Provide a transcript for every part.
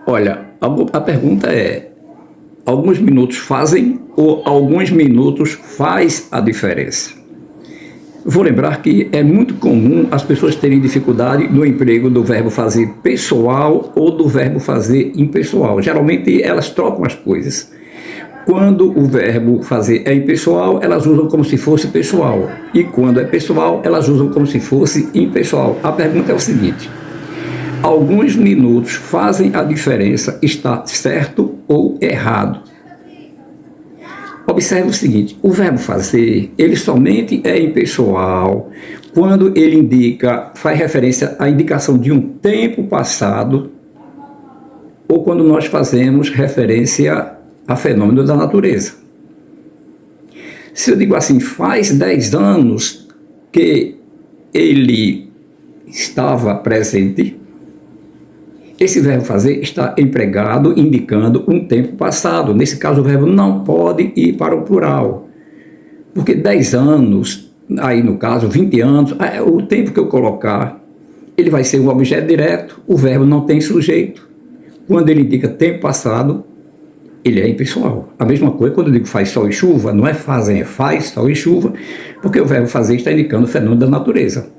Olha, a pergunta é: alguns minutos fazem ou alguns minutos faz a diferença? Vou lembrar que é muito comum as pessoas terem dificuldade no emprego do verbo fazer pessoal ou do verbo fazer impessoal. Geralmente elas trocam as coisas. Quando o verbo fazer é impessoal, elas usam como se fosse pessoal. E quando é pessoal, elas usam como se fosse impessoal. A pergunta é o seguinte: alguns minutos fazem a diferença, está certo ou errado? Observe o seguinte: o verbo fazer, ele somente é impessoal quando ele indica, faz referência à indicação de um tempo passado ou quando nós fazemos referência a fenômenos da natureza. Se eu digo assim, faz 10 anos que ele estava presente, esse verbo fazer está empregado indicando um tempo passado. Nesse caso, o verbo não pode ir para o plural. Porque 10 anos, aí no caso 20 anos, o tempo que eu colocar, ele vai ser um objeto direto, o verbo não tem sujeito. Quando ele indica tempo passado, ele é impessoal. A mesma coisa quando eu digo faz sol e chuva, não é fazem, é faz sol e chuva, porque o verbo fazer está indicando o fenômeno da natureza.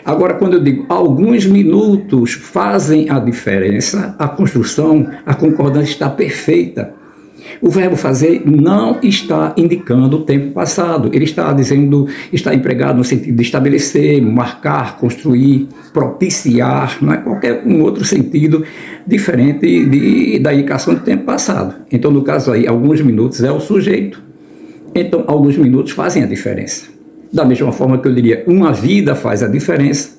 Agora, quando eu digo alguns minutos fazem a diferença, a construção, a concordância está perfeita. O verbo fazer não está indicando o tempo passado, ele está dizendo, está empregado no sentido de estabelecer, marcar, construir, propiciar, não é qualquer um outro sentido diferente da indicação do tempo passado. Então, no caso aí, alguns minutos é o sujeito, então alguns minutos fazem a diferença. Da mesma forma que eu diria, uma vida faz a diferença,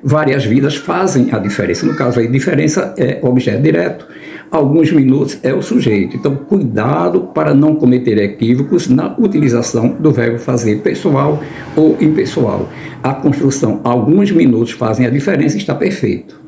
várias vidas fazem a diferença. No caso aí, diferença é objeto direto, alguns minutos é o sujeito. Então, cuidado para não cometer equívocos na utilização do verbo fazer pessoal ou impessoal. A construção, alguns minutos fazem a diferença, está perfeito.